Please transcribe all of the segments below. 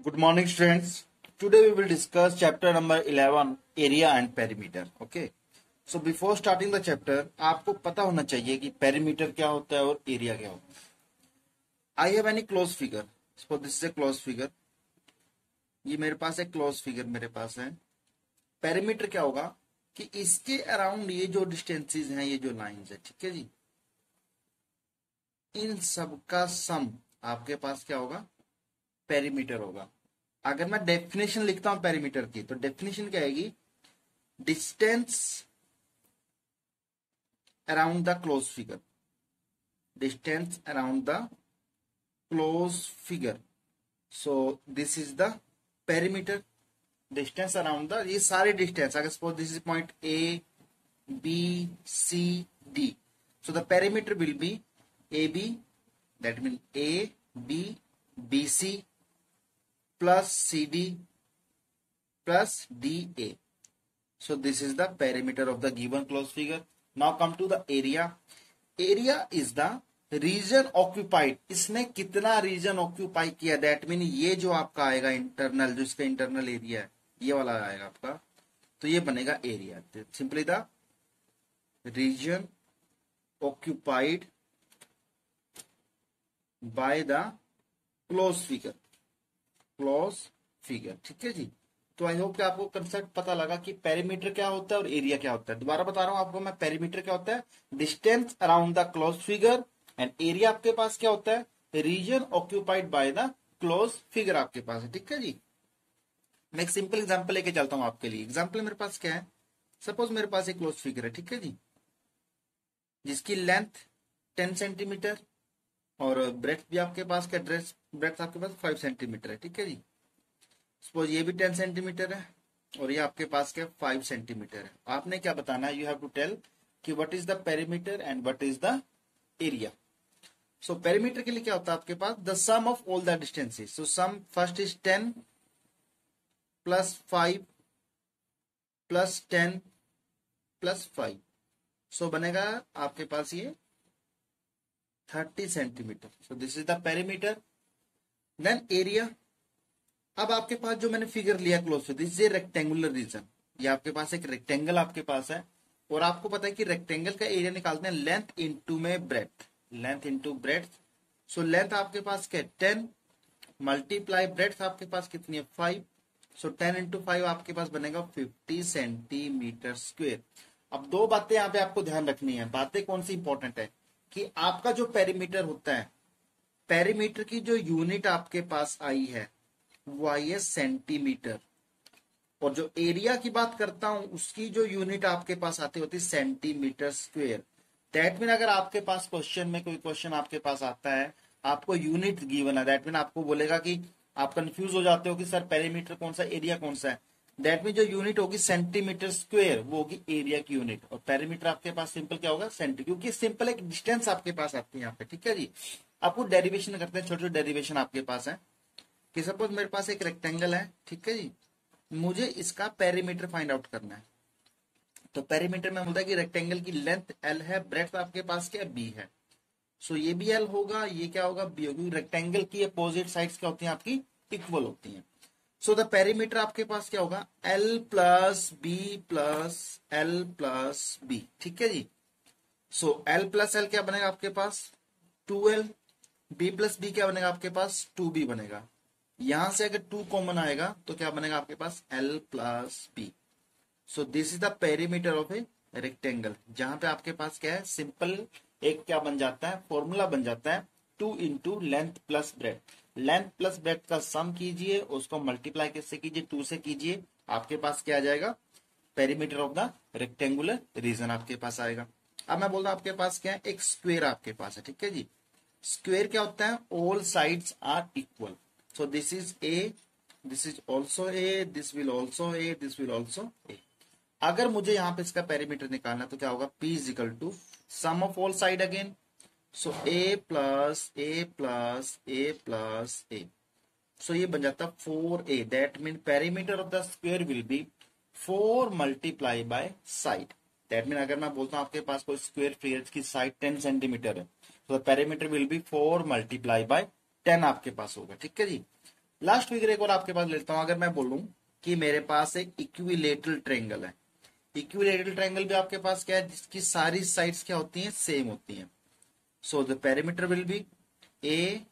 Good morning, students. Today we will discuss chapter number 11, area and perimeter. Okay. So before starting the chapter, आपको पता होना चाहिए कि perimeter क्या होता है और area क्या होता है. I have any closed figure. Suppose this is a closed figure. ये मेरे पास एक closed figure मेरे पास है. Perimeter क्या होगा कि इसके अराउंड ये जो डिस्टेंसेस हैं, ये जो लाइंस है, ठीक है जी, इन सब का सम आपके पास क्या होगा, पेरीमीटर होगा. अगर मैं डेफिनेशन लिखता हूं पेरीमीटर की, तो डेफिनेशन क्या आएगी, distance around the close figure. Distance around the close figure. So this is the perimeter. Distance around the, ये सारे डिस्टेंस, अगर suppose this is point A B C D, so the perimeter will be A B, that mean A B B C plus CD plus DA. So this is the perimeter of the given closed figure. Now come to the area. Area is the region occupied. इसने कितना region occupy किया, that mean ये जो आपका आएगा internal, जो इसका internal area है, ये वाला आएगा आपका, तो ये बनेगा area. Simply the region occupied by the closed figure. Close figure. ठीक है जी. तो आई होप कि आपको कंसेप्ट पता लगा कि पेरीमीटर क्या होता है और एरिया क्या होता है. दोबारा बता रहा हूं आपको मैं, पेरीमीटर क्या होता है, distance around the close figure, and area आपके पास क्या होता है, region occupied by the close figure आपके पास है. ठीक है जी. मैं एक सिंपल एग्जांपल लेके चलता हूं आपके लिए. एग्जांपल मेरे पास क्या है, सपोज मेरे पास एक क्लोज फिगर है, ठीक है जी, जिसकी लेंथ 10 सेंटीमीटर और ब्रेथ भी आपके पास क्या, ड्रेस ब्रेथ आपके पास 5 सेंटीमीटर है. ठीक है जी. सपोज ये भी 10 सेंटीमीटर है और ये आपके पास क्या 5 सेंटीमीटर है. आपने क्या बताना है, यू हैव टू टेल कि what is the perimeter and what is the area. So perimeter के लिए क्या होता है आपके पास, the sum of all the distances. So sum first is 10 plus 5 plus 10 plus 5. So बनेगा आपके पास ये 30 centimetre. So this is the perimeter. Then area. अब आपके पास जो मैंने फिगर लिया क्लोज टू दिस, ये रेक्टेंगुलर रीजन, ये आपके पास एक रेक्टेंगल आपके पास है, और आपको पता है कि रेक्टेंगल का एरिया निकालते हैं लेंथ इनटू में breadth, length into breadth. So length आपके पास क्या है 10 मल्टीप्लाई ब्रेथ आपके पास कितनी है 5. सो 10 इंटू 5 आपके पास बनेगा 50 सेंटीमीटर स्क्वेयर. अब दो बातें यहाँ पे आपको ध्यान रखनी है. बातें कौन सी इंपॉर्टेंट है कि आपका जो पेरीमीटर होता है, पेरीमीटर की जो यूनिट आपके पास आई है वो आई है सेंटीमीटर, और जो एरिया की बात करता हूं उसकी जो यूनिट आपके पास आती होती है सेंटीमीटर स्क्वेयर. दैट मीन अगर आपके पास क्वेश्चन में कोई क्वेश्चन आपके पास आता है, आपको यूनिट गिवन है, दैट मीन आपको बोलेगा कि आप कंफ्यूज हो जाते हो कि सर पेरीमीटर कौन सा, एरिया कौन सा है. दैट मीन जो यूनिट होगी सेंटीमीटर स्क्वेयर, वो होगी एरिया की यूनिट, और पेरीमीटर आपके पास सिंपल क्या होगा, सेंटी, क्योंकि सिंपल एक डिस्टेंस आपके पास आती है यहाँ पे. ठीक है जी. आपको डेरिवेशन करते हैं, छोटे छोटे डेरिवेशन आपके पास है कि सपोज मेरे पास एक रेक्टेंगल है, ठीक है जी, मुझे इसका पेरीमीटर फाइंड आउट करना है. तो पेरीमीटर में बोलता है कि रेक्टेंगल की लेंथ L है, ब्रेड्थ आपके पास क्या B है. सो ये भी L होगा, ये क्या होगा B होगी. रेक्टेंगल की अपोजिट साइड्स क्या होती हैं आपकी, इक्वल होती हैं. सो द पेरीमीटर आपके पास क्या होगा, L plus B plus L plus B. ठीक है जी. सो L प्लस L क्या बनेगा आपके पास 2L, B प्लस B क्या बनेगा आपके पास 2B बनेगा. यहां से अगर 2 कॉमन आएगा तो क्या बनेगा आपके पास L plus B. So this is the perimeter of a rectangle, जहां पे आपके पास क्या है, सिंपल एक क्या बन जाता है, फॉर्मूला बन जाता है 2 into length plus breadth. Length plus breadth का सम कीजिए, उसको मल्टीप्लाई किससे कीजिए, 2 से कीजिए, आपके पास क्या आ जाएगा, perimeter of the rectangular reason आपके पास आएगा. अब मैं बोल रहा हूं आपके पास क्या है, एक स्क्वेयर आपके पास है. ठीक है जी. स्क्वेयर क्या होता है, all sides are equal. So this is A, this is also A, this will also A, this will also A. अगर मुझे यहाँ पे इसका पेरीमीटर निकालना तो क्या होगा, P is equal to sum of all side again. So A plus A plus A plus A. So ये बन जाता 4A. That means perimeter of the square will be 4 multiply by side. That means अगर मैं बोलता हूँ आपके पास कोई square figure की साइड 10 सेंटीमीटर है, तो perimeter will B 4 multiply by 10 आपके पास होगा. ठीक है जी. लास्ट फिगर एक और आपके पास लेता हूं। अगर मैं बोलूं कि मेरे पास एक इक्विलेटरल ट्रायंगल है, इक्विलेटरल ट्रायंगल भी आपके पास क्या है, जिसकी सारी साइड्स क्या होती हैं, सेम होती हैं। So the perimeter will be a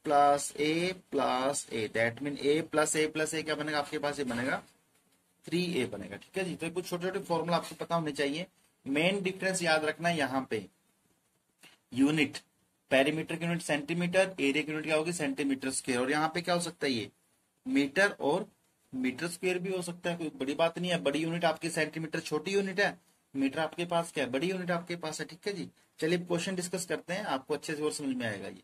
plus a plus a, that mean a plus a plus a क्या बनेगा आपके पास, ये बनेगा 3a बनेगा। ठीक है जी। तो कुछ छोटे छोटे फॉर्मूला आपको पता होने चाहिए। मेन डिफरेंस याद रखना है यहाँ पे, यूनिट, पेरीमीटर की यूनिट सेंटीमीटर, एरिया की यूनिट क्या होगी, सेंटीमीटर स्क्वायर, और यहाँ पे क्या हो सकता है, ये मीटर और मीटर स्क्वायर भी हो सकता है, कोई बड़ी बात नहीं है। बड़ी यूनिट आपकी सेंटीमीटर छोटी यूनिट है, मीटर आपके पास क्या है, बड़ी यूनिट आपके पास है। ठीक है जी। चलिए क्वेश्चन डिस्कस करते हैं, आपको अच्छे से और समझ में आएगा ये।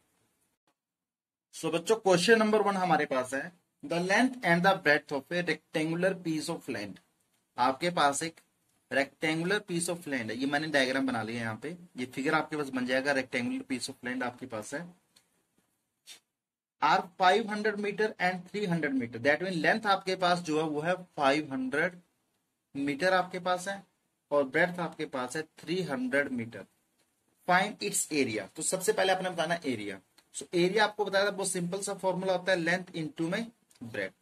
सो बच्चों क्वेश्चन नंबर 1 हमारे पास है, the length and the breadth of a rectangular piece of land. आपके पास एक रेक्टेंगुलर पीस ऑफ लैंड है, ये मैंने डायग्राम बना लिया यहाँ पे, ये फिगर आपके पास बन जाएगा। रेक्टेंगुलर पीस ऑफ लैंड आपके पास है, are 500 metre and 300 metre, that mean length आपके पास जो है वो है 500 मीटर आपके पास है, और ब्रेड्थ आपके पास है 300 मीटर। Find its area. तो सबसे पहले आपने बताना एरिया। सो एरिया आपको बताया था, बहुत सिंपल सा फॉर्मूला होता है, लेंथ इनटू में ब्रेड्थ।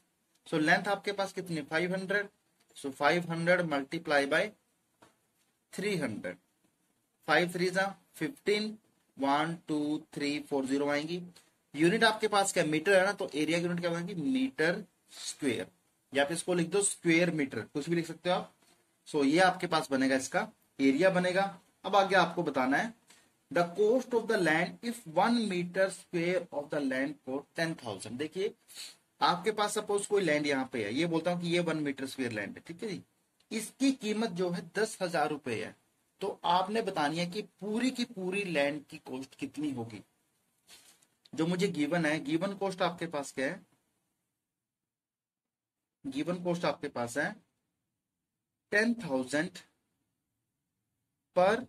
सो लेंथ आपके पास कितनी, 500, सो 500 मल्टीप्लाई बाय 300, 5 3 जा 15, 1 2 3 4 0 आएंगी। यूनिट आपके पास क्या, मीटर है ना, तो एरिया की यूनिट क्या बनेगी, मीटर स्क्वेयर, या फिर इसको लिख दो स्क्वेयर मीटर, कुछ भी लिख सकते हो आप। सो ये आपके पास बनेगा, इसका एरिया बनेगा। अब आगे आपको बताना है the cost of the land if 1 metre square of the land for 10,000। देखिए आपके पास सपोज कोई लैंड यहाँ पे है, ये बोलता हूं कि ये 1 मीटर स्क्वेयर लैंड है, ठीक है जी, इसकी कीमत जो है 10,000 रुपए है। तो आपने बतानी है कि पूरी की पूरी लैंड की कॉस्ट कितनी होगी। जो मुझे गिवन है, गिवन कॉस्ट आपके पास क्या है, गिवन कॉस्ट आपके पास है 10,000 पर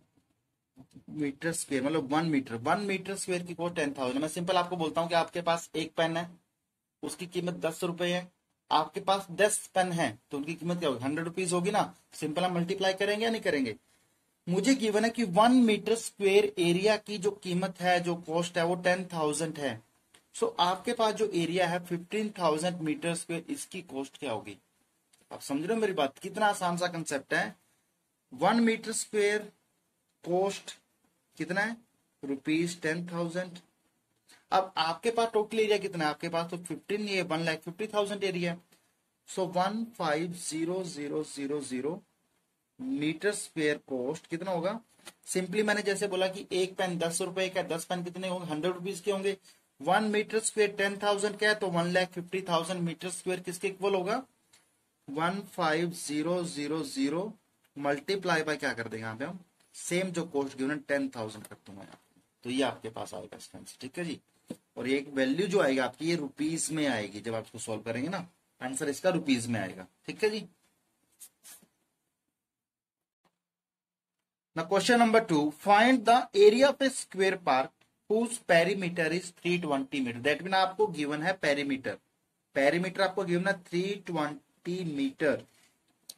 मीटर स्क्वेयर, मतलब 1 मीटर स्क्वेयर की कॉस्ट 10,000। मैं सिंपल आपको बोलता हूं कि आपके पास एक पेन है, उसकी कीमत 10 रुपए है, आपके पास 10 पेन है, तो उनकी कीमत क्या होगी, 100 रुपीज होगी ना। सिंपल हम मल्टीप्लाई करेंगे या नहीं करेंगे। मुझे गिवन है कि 1 मीटर स्क्वेयर एरिया की जो कीमत है, जो कॉस्ट है, वो 10,000 है। सो आपके पास जो एरिया है 15,000 मीटर स्क्वेयर, इसकी कॉस्ट क्या होगी। आप समझ रहे हो मेरी बात, कितना आसान सा कंसेप्ट है। 1 मीटर स्क्वेयर कॉस्ट कितना है, ₹10,000। अब आपके पास टोटल एरिया कितना है, आपके पास तो 15, ये 1,50,000 एरिया है। सो 150,000 मीटर स्क्वेयर कॉस्ट कितना होगा। सिंपली मैंने जैसे बोला कि एक पेन 10 रुपए का, 10 पेन कितने होंगे, 100 रुपीज के होंगे। 1 मीटर स्क्वेयर 10,000 का है, तो 1,50,000 मीटर स्क्वेयर किसके इक्वल होगा, 150,000 मल्टीप्लाई बाय क्या कर देंगे यहाँ पे हम, सेम जो कॉस्ट गिवन 10,000 कर दूंगा यहाँ। तो ये आपके पास आएगा इसका आंसर, ठीक है जी। और ये एक वैल्यू जो आएगी आपकी, ये रुपीज में आएगी, जब आप इसको सॉल्व करेंगे ना, आंसर इसका रुपीज में आएगा, ठीक है जी। Now question number 2, find the area of a square park whose perimeter is 320 metre. That mean आपको गिवन है पेरीमीटर, पेरीमीटर आपको गिवन है 320 मीटर,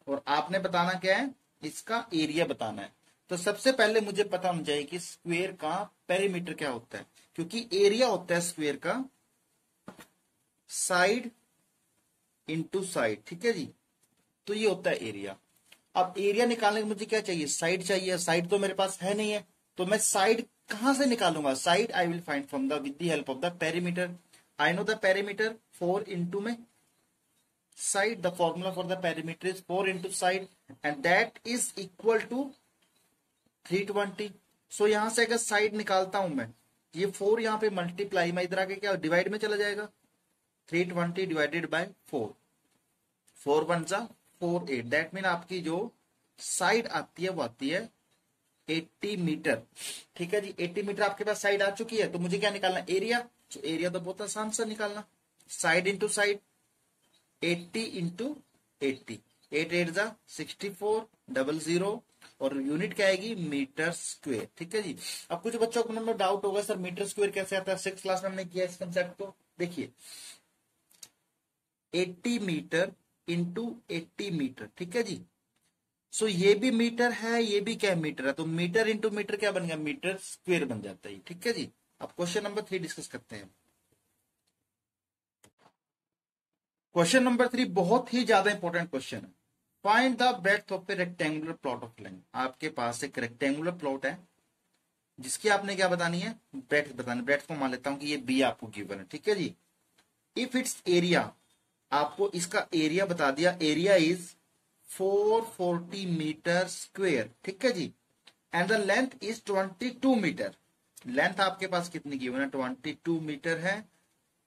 और आपने बताना क्या है, इसका एरिया बताना है। तो सबसे पहले मुझे पता होना चाहिए कि स्क्वेयर का पेरीमीटर क्या होता है, क्योंकि एरिया होता है स्क्वेयर का साइड इंटू साइड, ठीक है जी। तो ये होता है एरिया। अब एरिया निकालने के मुझे क्या चाहिए, साइड चाहिए। साइड तो मेरे पास है नहीं है, तो मैं साइड कहां से निकालूंगा, side I will find from the with the help of the perimeter. I know the perimeter 4 into में side, the formula for the perimeter is 4 into side, and that is equal to 320। सो यहां से अगर side निकालता हूं मैं, ये 4 यहां पे मल्टीप्लाई, मैं इधर आके क्या डिवाइड में चला जाएगा, 320 डिवाइडेड बाय 4, 4 1 जा 4 8, दैट मीन आपकी जो साइड आती है वो आती है 80 मीटर, ठीक है जी। 80 मीटर आपके पास साइड आ चुकी है, तो मुझे क्या निकालना, एरिया। तो एरिया तो बहुत आसान सा निकालना, साइड इंटू साइड, 80 इंटू 80, 8 8 जा 64, 00, और यूनिट क्या आएगी, मीटर स्क्वेयर, ठीक है जी। अब कुछ बच्चों को मन में डाउट होगा, सर मीटर स्क्वेयर कैसे आता है, 6th क्लास में हमने किया इस कंसेप्ट को। देखिए 80 मीटर इंटू 80 मीटर, ठीक है जी। सो ये भी मीटर है, ये भी क्या मीटर है, तो मीटर इंटू मीटर क्या बन गया, मीटर स्क्वेयर बन जाता है, ठीक है जी। अब क्वेश्चन नंबर 3 डिस्कस करते हैं। क्वेश्चन नंबर 3 बहुत ही ज्यादा इंपॉर्टेंट क्वेश्चन है। Find the breadth of a rectangular plot of length. आपके पास एक रेक्टेंगुलर प्लॉट है जिसकी आपने क्या बतानी है, ब्रेड्थ बतानी। ब्रेड्थ को मान लेता हूं कि ये बी आपको गिवन है, ठीक है जी। इफ इट्स एरिया, आपको इसका एरिया बता दिया, एरिया इज 440 मीटर स्क्वेयर, ठीक है जी। And the length is 22 metre. Length आपके पास कितनी गिवन है, 22 मीटर है।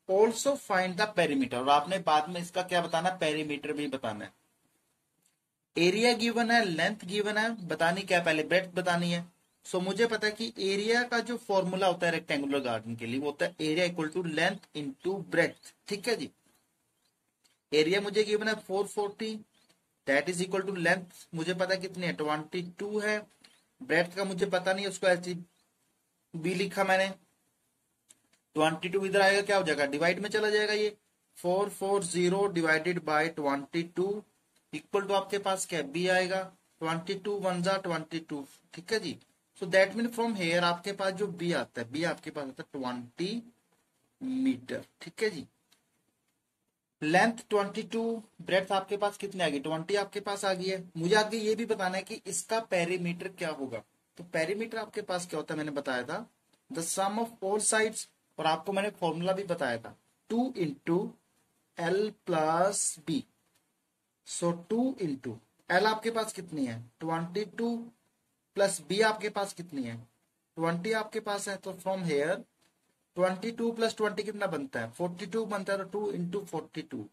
ऑल्सो फाइंड द पेरीमीटर, और आपने बाद में इसका क्या बताना, पेरीमीटर भी बताना है। एरिया गिवन है, लेंथ गिवन है, बतानी क्या, पहले ब्रेड्थ बतानी है। सो मुझे पता है कि एरिया का जो फॉर्मूला होता है रेक्टेंगुलर गार्डन के लिए वो होता है area equal to length into breadth, ठीक है जी। एरिया मुझे गिवन है 440, that is equal to length मुझे पता है कितनी है, 22 है। ब्रेड्थ का मुझे पता नहीं, उसको ऐसे बी लिखा मैंने। 22 इधर आएगा, क्या हो जाएगा, डिवाइड में चला जाएगा ये। 440 डिवाइडेड बाय 22 इक्वल टू आपके पास क्या बी आएगा, 22 1 जा 22, ठीक है जी। So that mean from here आपके पास जो बी आता है, बी आपके पास आता है 20 मीटर, ठीक है जी। लेंथ 22, ब्रेड्थ आपके पास कितनी आ गई, 20 आपके पास आ गई है। मुझे आगे ये भी बताना है कि इसका पेरीमीटर क्या होगा। तो पेरीमीटर आपके पास क्या होता है, मैंने बताया था the sum of all sides, और आपको मैंने फॉर्मूला भी बताया था 2 into L plus B. So 2 into L आपके पास कितनी है 22 प्लस बी आपके पास कितनी है 20 आपके पास है। तो फ्रॉम हेयर 22 प्लस 20 कितना बनता है, 42 बनता है। तो 2 इंटू 42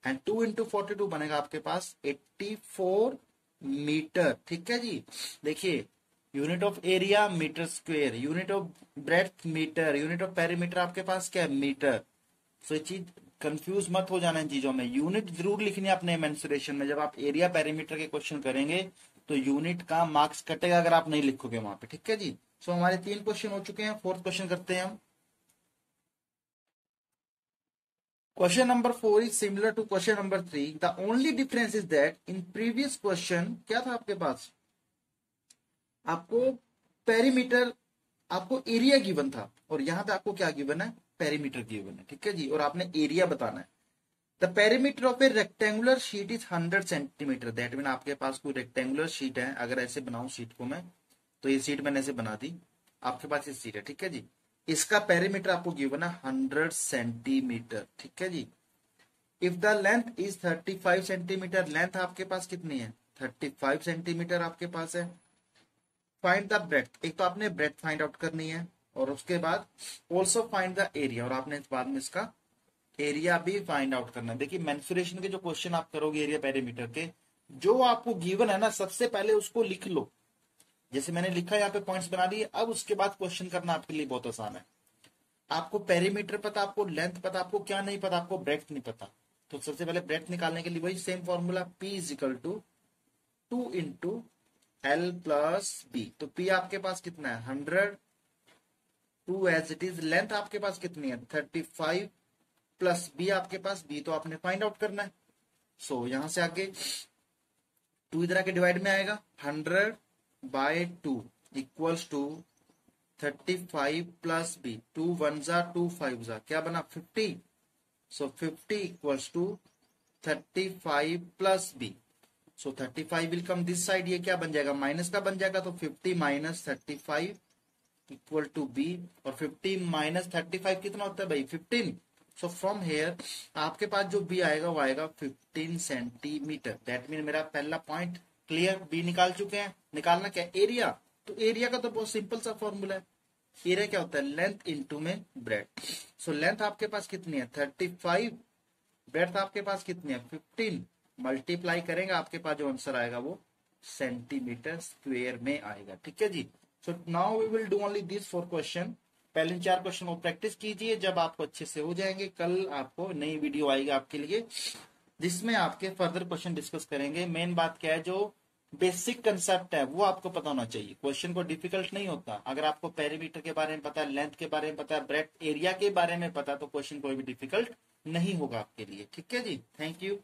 एंड 2 इंटू 42 बनेगा आपके पास 84 मीटर, ठीक है जी। देखिए unit of area metre square, unit of breadth metre, unit of perimeter आपके पास क्या है, मीटर। सो ये चीज कंफ्यूज मत हो जाना इन चीजों में। यूनिट जरूर लिखनी है अपने मेंसुरेशन में। जब आप एरिया पेरीमीटर के क्वेश्चन करेंगे तो यूनिट का मार्क्स कटेगा अगर आप नहीं लिखोगे वहां पे, ठीक है जी। सो हमारे 3 क्वेश्चन हो चुके हैं, 4th क्वेश्चन करते हैं हम। Question number 4 is similar to question number 3. The only difference is that in previous question क्या था आपके पास, आपको पेरीमीटर, आपको एरिया गिवन था, और यहां पे आपको क्या गिवन है, पेरीमीटर गिवन है, ठीक है जी। और आपने एरिया बताना है। The perimeter of a rectangular sheet is 100 centimetre. That mean आपके पास कोई रेक्टेंगुलर शीट है, अगर ऐसे बनाऊं शीट को मैं, तो ये शीट मैंने ऐसे बना दी, आपके पास ये शीट है, ठीक है जी। इसका पेरीमीटर आपको गिवन है 100 सेंटीमीटर, ठीक है जी। If the length is 35 centimetre, length आपके पास कितनी है 35 सेंटीमीटर आपके पास है। फाइंड द ब्रेड्थ, एक तो आपने ब्रेड्थ फाइंड आउट करनी है, और उसके बाद ऑल्सो फाइंड द एरिया, और आपने इस बाद में इसका एरिया भी फाइंड आउट करना है। देखिए मेंसुरेशन के जो क्वेश्चन आप करोगे एरिया पेरीमीटर के, जो आपको गिवन है ना सबसे पहले उसको लिख लो। जैसे मैंने लिखा यहाँ पे पॉइंट्स बना दिए, अब उसके बाद क्वेश्चन करना आपके लिए बहुत आसान है। आपको पेरीमीटर पता, आपको लेंथ पता, आपको क्या नहीं पता, आपको ब्रेड्थ नहीं पता। तो सबसे पहले ब्रेड्थ निकालने के लिए वही same formula, P is equal to 2 into L plus B. तो P आपके पास कितना है 100, 2 एज इट इज। लेंथ आपके पास कितनी है 35 प्लस बी आपके पास, बी तो आपने फाइंड आउट करना है। सो यहां से आगे 2 इधर आके डिवाइड में आएगा, 100 by 2 equals to 35 plus B, 2 1 जा 2 5 जा, क्या बना 50। So 50 equals to 35 plus B. So 35 will come this side, ये क्या बन जाएगा माइनस का बन जाएगा। तो 50 माइनस 35 इक्वल टू बी, और 50 माइनस 35 कितना होता है भाई 15। सो फ्रॉम हेयर आपके पास जो बी आएगा वो आएगा 15 सेंटीमीटर। दैट मीन मेरा पहला पॉइंट क्लियर, बी निकाल चुके हैं। निकालना क्या एरिया, तो एरिया का तो बहुत सिंपल सा फॉर्मूला है। एरिया क्या होता है लेंथ इनटू में ब्रेड्थ। सो लेंथ आपके पास कितनी है 35, ब्रेड्थ आपके पास कितनी है 15, मल्टीप्लाई करेंगे आपके पास जो आंसर आएगा वो सेंटीमीटर स्क्वेयर में आएगा, ठीक है जी। So now we will do only this 4 question. पहले 4 क्वेश्चन को प्रैक्टिस कीजिए, जब आपको अच्छे से हो जाएंगे कल आपको नई वीडियो आएगी आपके लिए जिसमें आपके फर्दर क्वेश्चन डिस्कस करेंगे। मेन बात क्या है, जो बेसिक कंसेप्ट है वो आपको पता होना चाहिए। क्वेश्चन को डिफिकल्ट नहीं होता, अगर आपको पेरीमीटर के बारे में पता है, लेंथ के बारे में पता है, ब्रेड्थ एरिया के बारे में पता है, तो क्वेश्चन कोई भी डिफिकल्ट नहीं होगा आपके लिए, ठीक है जी। Thank you.